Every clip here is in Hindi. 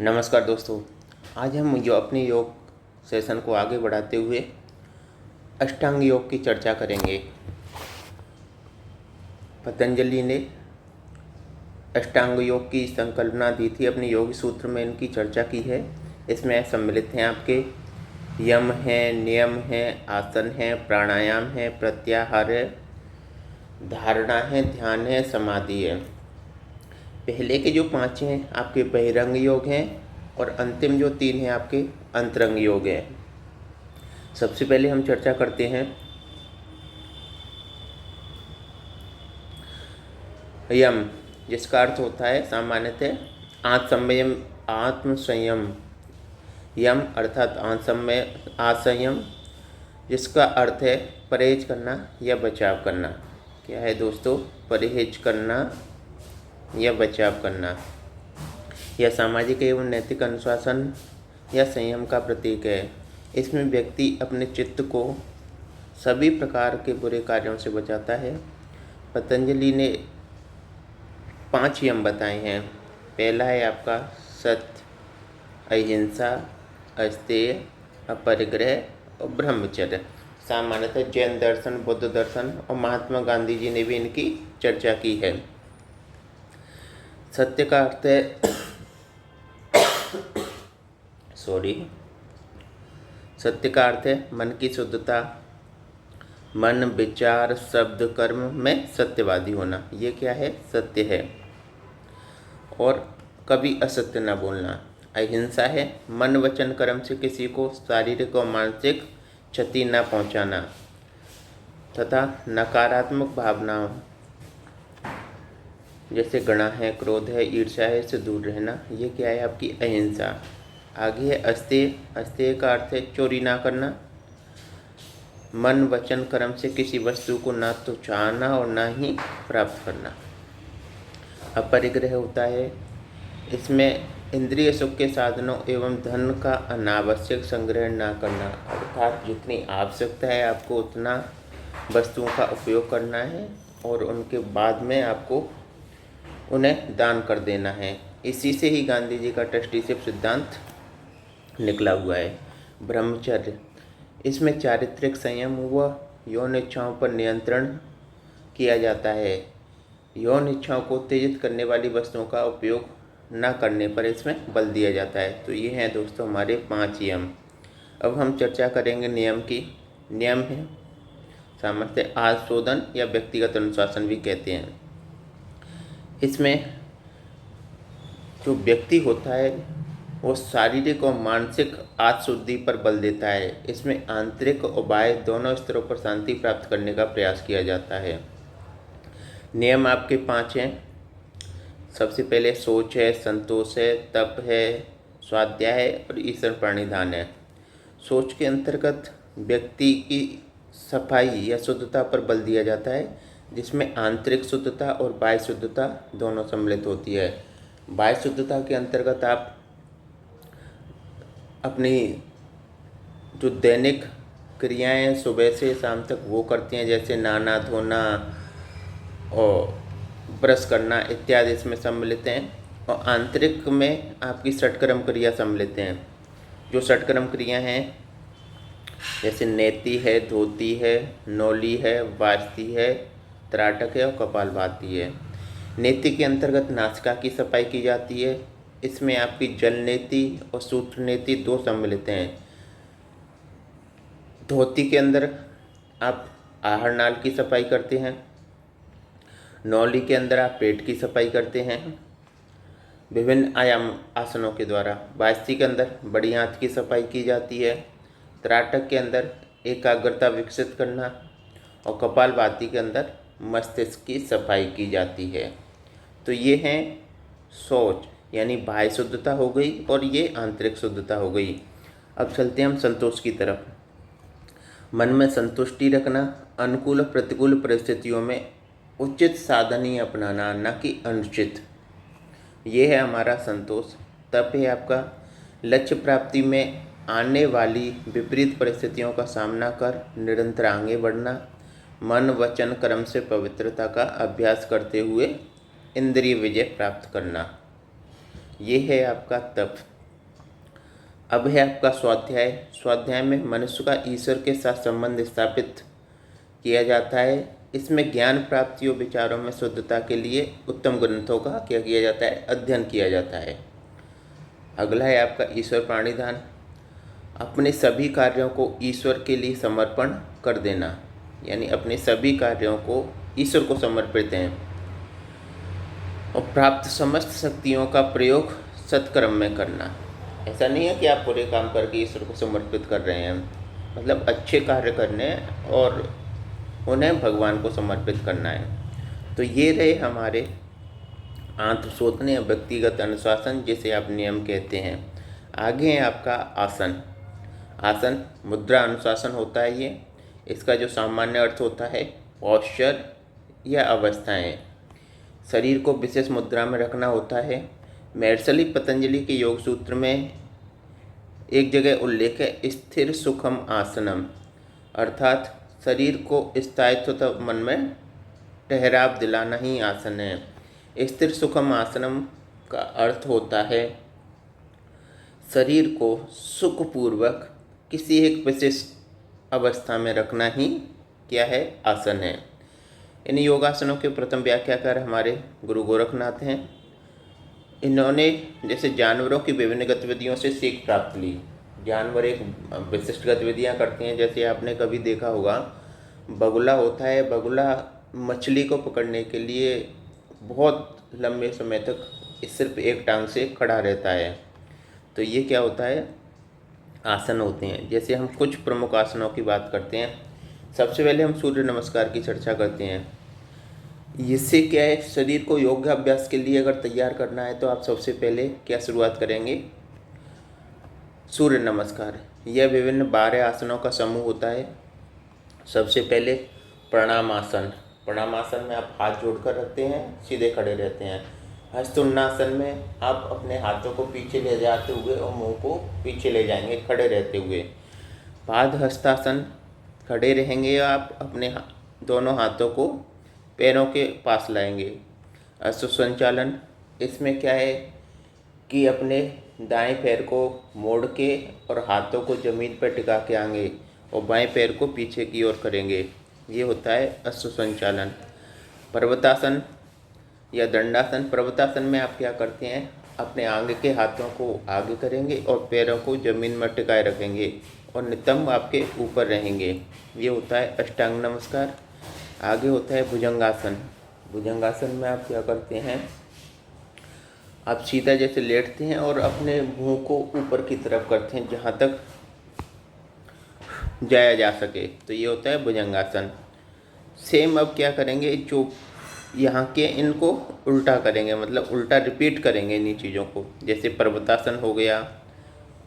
नमस्कार दोस्तों। आज हम अपने योग सेशन को आगे बढ़ाते हुए अष्टांग योग की चर्चा करेंगे। पतंजलि ने अष्टांग योग की संकल्पना दी थी, अपने योग सूत्र में इनकी चर्चा की है। इसमें सम्मिलित हैं आपके यम हैं, नियम हैं, आसन हैं, प्राणायाम है, प्रत्याहार है, धारणा है, ध्यान है, समाधि है। पहले के जो 5 हैं आपके बहिरंग योग हैं और अंतिम जो 3 हैं आपके अंतरंग योग हैं। सबसे पहले हम चर्चा करते हैं यम, जिसका अर्थ होता है सामान्यतः आत्म संयम। यम अर्थात आसंयम, जिसका अर्थ है परहेज करना या बचाव करना। क्या है दोस्तों? परहेज करना या बचाव करना। यह सामाजिक एवं नैतिक अनुशासन या संयम का प्रतीक है। इसमें व्यक्ति अपने चित्त को सभी प्रकार के बुरे कार्यों से बचाता है। पतंजलि ने 5 यम बताए हैं। पहला है आपका सत्य, अहिंसा, अस्तेय, अपरिग्रह और ब्रह्मचर्य। सामान्यतः जैन दर्शन, बुद्ध दर्शन और महात्मा गांधी जी ने भी इनकी चर्चा की है। सत्य का अर्थ है सत्य का अर्थ है मन की शुद्धता, मन, विचार, शब्द, कर्म में सत्यवादी होना। ये क्या है? सत्य है। और कभी असत्य न बोलना। अहिंसा है मन, वचन, कर्म से किसी को शारीरिक और मानसिक क्षति न पहुंचाना तथा नकारात्मक भावनाओं जैसे घृणा है, क्रोध है, ईर्ष्या है, से दूर रहना। ये क्या है? आपकी अहिंसा। आगे है अस्तेय। अस्तेय का अर्थ है चोरी ना करना। मन, वचन, कर्म से किसी वस्तु को ना तो चाहना और ना ही प्राप्त करना। अपरिग्रह होता है, इसमें इंद्रिय सुख के साधनों एवं धन का अनावश्यक संग्रह ना करना। अर्थात जितनी आवश्यकता है आपको उतना वस्तुओं का उपयोग करना है और उनके बाद में आपको उन्हें दान कर देना है। इसी से ही गांधी जी का ट्रस्टीशिप सिद्धांत निकला हुआ है। ब्रह्मचर्य, इसमें चारित्रिक संयम व यौन इच्छाओं पर नियंत्रण किया जाता है। यौन इच्छाओं को उत्तेजित करने वाली वस्तुओं का उपयोग न करने पर इसमें बल दिया जाता है। तो ये हैं दोस्तों हमारे 5 नियम। अब हम चर्चा करेंगे नियम की। नियम है सामर्थ्य, आशोधन या व्यक्तिगत अनुशासन भी कहते हैं। इसमें जो व्यक्ति होता है वो शारीरिक और मानसिक आत्मशुद्धि पर बल देता है। इसमें आंतरिक और बाह्य दोनों स्तरों पर शांति प्राप्त करने का प्रयास किया जाता है। नियम आपके 5 हैं। सबसे पहले सोच है, संतोष है, तप है, स्वाध्याय है और ईश्वर प्रणिधान है। सोच के अंतर्गत व्यक्ति की सफाई या शुद्धता पर बल दिया जाता है, जिसमें आंतरिक शुद्धता और बाह्य शुद्धता दोनों सम्मिलित होती है। बाह्य शुद्धता के अंतर्गत आप अपनी जो दैनिक क्रियाएं सुबह से शाम तक वो करते हैं, जैसे नहाना, धोना और ब्रश करना इत्यादि इसमें सम्मिलित हैं। और आंतरिक में आपकी षटकर्म क्रिया सम्मिलित हैं। जो षटकर्म क्रिया हैं जैसे नेति है, धोती है, नौली है, वास्ती है, त्राटक है और कपालभाति है। नेति के अंतर्गत नासिका की सफाई की जाती है। इसमें आपकी जल नेति और सूत्र नेति 2 सम्मिलित हैं। धोती के अंदर आप आहार नाल की सफाई करते हैं। नौली के अंदर आप पेट की सफाई करते हैं विभिन्न आयाम आसनों के द्वारा। वास्ती के अंदर बड़ी आंत की सफाई की जाती है। त्राटक के अंदर एकाग्रता विकसित करना और कपालभाति के अंदर मस्तिष्क की सफाई की जाती है। तो ये हैं सोच, यानी बाह्य शुद्धता हो गई और ये आंतरिक शुद्धता हो गई। अब चलते हैं हम संतोष की तरफ। मन में संतुष्टि रखना, अनुकूल और प्रतिकूल परिस्थितियों में उचित साधन ही अपनाना, न कि अनुचित। ये है हमारा संतोष। तप है आपका लक्ष्य प्राप्ति में आने वाली विपरीत परिस्थितियों का सामना कर निरंतर आगे बढ़ना, मन, वचन, कर्म से पवित्रता का अभ्यास करते हुए इंद्रिय विजय प्राप्त करना। ये है आपका तप। अब है आपका स्वाध्याय। स्वाध्याय में मनुष्य का ईश्वर के साथ संबंध स्थापित किया जाता है। इसमें ज्ञान प्राप्ति और विचारों में शुद्धता के लिए उत्तम ग्रंथों का क्या किया जाता है, अध्ययन किया जाता है। अगला है आपका ईश्वर प्रणिधान। अपने सभी कार्यों को ईश्वर के लिए समर्पण कर देना, यानी अपने सभी कार्यों को ईश्वर को समर्पित हैं और प्राप्त समस्त शक्तियों का प्रयोग सत्कर्म में करना। ऐसा नहीं है कि आप पूरे काम करके ईश्वर को समर्पित कर रहे हैं, मतलब अच्छे कार्य करने हैं और उन्हें भगवान को समर्पित करना है। तो ये रहे हमारे आत्मशोधन या व्यक्तिगत अनुशासन, जिसे आप नियम कहते हैं। आगे है आपका आसन। आसन मुद्रा अनुशासन होता है। ये इसका जो सामान्य अर्थ होता है पॉस्चर या अवस्थाएं। शरीर को विशेष मुद्रा में रखना होता है। महर्षि पतंजलि के योग सूत्र में एक जगह उल्लेख है स्थिर सुखम आसनम, अर्थात शरीर को स्थायित्व तथा मन में ठहराव दिलाना ही आसन है। स्थिर सुखम आसनम का अर्थ होता है शरीर को सुखपूर्वक किसी एक विशेष अवस्था में रखना ही क्या है, आसन है। इन योगासनों के प्रथम व्याख्याकार हमारे गुरु गोरखनाथ हैं। इन्होंने जैसे जानवरों की विभिन्न गतिविधियों से सीख प्राप्त ली। जानवर एक विशिष्ट गतिविधियां करते हैं, जैसे आपने कभी देखा होगा बगुला होता है। बगुला मछली को पकड़ने के लिए बहुत लंबे समय तक सिर्फ एक टांग से खड़ा रहता है। तो ये क्या होता है, आसन होते हैं। जैसे हम कुछ प्रमुख आसनों की बात करते हैं। सबसे पहले हम सूर्य नमस्कार की चर्चा करते हैं। इससे क्या है, शरीर को योग अभ्यास के लिए अगर तैयार करना है तो आप सबसे पहले क्या शुरुआत करेंगे, सूर्य नमस्कार। यह विभिन्न 12 आसनों का समूह होता है। सबसे पहले प्रणामासन। प्रणामासन में आप हाथ जोड़कर रखते हैं, सीधे खड़े रहते हैं। हस्तुन्नासन में आप अपने हाथों को पीछे ले जाते हुए और मुंह को पीछे ले जाएंगे खड़े रहते हुए। पाद हस्तासन, खड़े रहेंगे आप, अपने दोनों हाथों को पैरों के पास लाएंगे। अश्व संचालन, इसमें क्या है कि अपने दाएं पैर को मोड़ के और हाथों को ज़मीन पर टिका के आएंगे और बाएं पैर को पीछे की ओर करेंगे। ये होता है अश्व संचालन। पर्वतासन या दंडासन। पर्वतासन में आप क्या करते हैं, अपने आगे के हाथों को आगे करेंगे और पैरों को ज़मीन में टिकाए रखेंगे और नितंब आपके ऊपर रहेंगे। ये होता है अष्टांग नमस्कार। आगे होता है भुजंगासन। भुजंगासन में आप क्या करते हैं, आप सीधा जैसे लेटते हैं और अपने मुंह को ऊपर की तरफ करते हैं जहाँ तक जाया जा सके। तो ये होता है भुजंगासन। सेम अब क्या करेंगे, जो यहाँ के इनको उल्टा करेंगे, मतलब उल्टा रिपीट करेंगे इन्हीं चीज़ों को। जैसे पर्वतासन हो गया,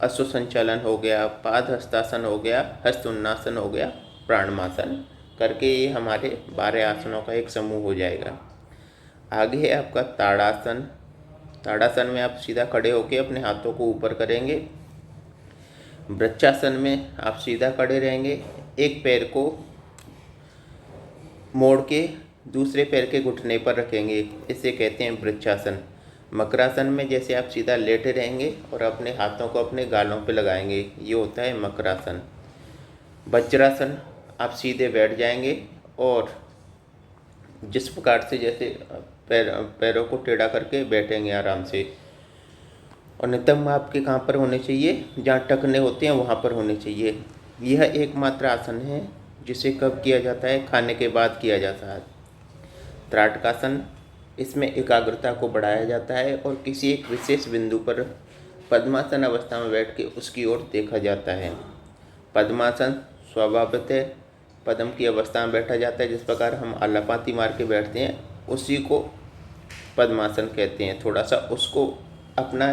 अश्व संचालन हो गया, पाद हस्तासन हो गया, हस्त उन्नासन हो गया, प्राणामासन करके ये हमारे 12 आसनों का एक समूह हो जाएगा। आगे है आपका ताड़ासन। ताड़ासन में आप सीधा खड़े होकर अपने हाथों को ऊपर करेंगे। वृक्षासन में आप सीधा खड़े रहेंगे, एक पैर को मोड़ के दूसरे पैर के घुटने पर रखेंगे, इसे कहते हैं वृक्षासन। मकरासन में जैसे आप सीधा लेटे रहेंगे और अपने हाथों को अपने गालों पर लगाएंगे, ये होता है मकरासन। वज्रासन, आप सीधे बैठ जाएंगे और जिस प्रकार से जैसे पैरों को टेढ़ा करके बैठेंगे आराम से, और नितंब आपके कहाँ पर होने चाहिए, जहाँ टखने होते हैं वहाँ पर होने चाहिए। यह एकमात्र आसन है जिसे कब किया जाता है, खाने के बाद किया जाता है। त्राटकासन, इसमें एकाग्रता को बढ़ाया जाता है और किसी एक विशेष बिंदु पर पद्मासन अवस्था में बैठ के उसकी ओर देखा जाता है। पद्मासन स्वभावतः पद्म की अवस्था में बैठा जाता है। जिस प्रकार हम आलापाती मार के बैठते हैं उसी को पद्मासन कहते हैं। थोड़ा सा उसको अपना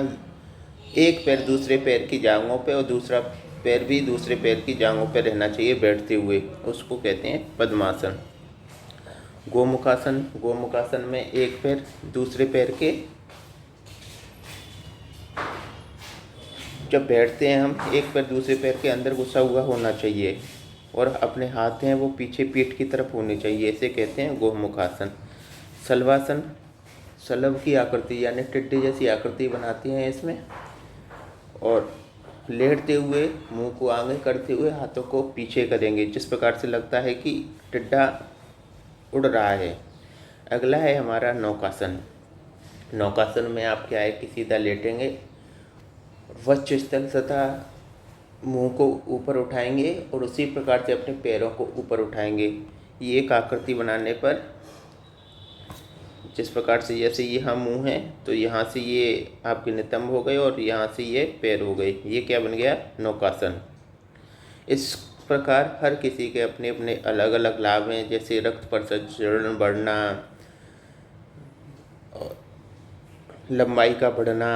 एक पैर दूसरे पैर की जांघों पे और दूसरा पैर भी दूसरे पैर की जांघों पे रहना चाहिए बैठते हुए, उसको कहते हैं पद्मासन। गोमुखासन। गोमुखासन में एक पैर दूसरे पैर के, जब बैठते हैं हम एक पैर दूसरे पैर के अंदर घुसा हुआ होना चाहिए और अपने हाथ हैं वो पीछे पीठ की तरफ होने चाहिए, इसे कहते हैं गोमुखासन। शलवासन। शलभ की आकृति यानी टिड्डी जैसी आकृति बनाती हैं इसमें, और लेटते हुए मुंह को आगे करते हुए हाथों को पीछे करेंगे, जिस प्रकार से लगता है कि टिड्डा उड़ रहा है। अगला है हमारा नौकासन। नौकासन में आप क्या है कि सीधा लेटेंगे, वक्षस्थल तथा मुंह को ऊपर उठाएंगे और उसी प्रकार से अपने पैरों को ऊपर उठाएंगे। ये एक आकृति बनाने पर जिस प्रकार से जैसे यहाँ मुंह है तो यहाँ से ये आपके नितंब हो गए और यहाँ से ये पैर हो गए, ये क्या बन गया? नौकासन। इस प्रकार हर किसी के अपने अपने अलग अलग लाभ हैं, जैसे रक्त परिसंचरण बढ़ना, लंबाई का बढ़ना,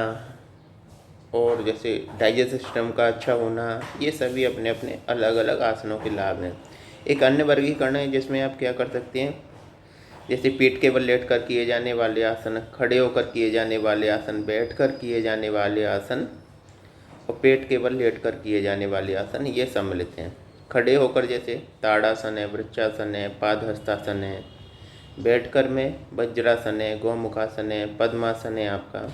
और जैसे डाइजेस्ट सिस्टम का अच्छा होना, ये सभी अपने अपने अलग अलग आसनों के लाभ हैं। एक अन्य वर्गीकरण है जिसमें आप क्या कर सकते हैं, जैसे पीठ के बल लेट कर किए जाने वाले आसन, खड़े होकर किए जाने वाले आसन, बैठ कर किए जाने वाले आसन और पेट के बल लेट कर किए जाने वाले आसन, ये सम्मिलित हैं। खड़े होकर जैसे ताड़ासन है, वृक्षासन है, पादहस्तासन है। बैठकर में वज्रासन है, गौमुखासन है, पद्मासन है आपका।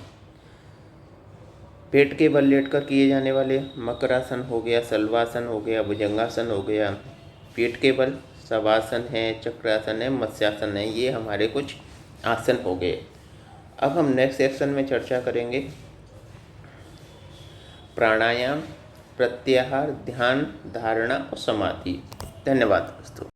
पेट के बल लेटकर किए जाने वाले मकरासन हो गया, शलभासन हो गया, भुजंगासन हो गया। पेट के बल शवासन है, चक्रासन है, मत्स्यासन है। ये हमारे कुछ आसन हो गए। अब हम नेक्स्ट सेक्शन में चर्चा करेंगे प्राणायाम, प्रत्याहार, ध्यान, धारणा और समाधि। धन्यवाद दोस्तों।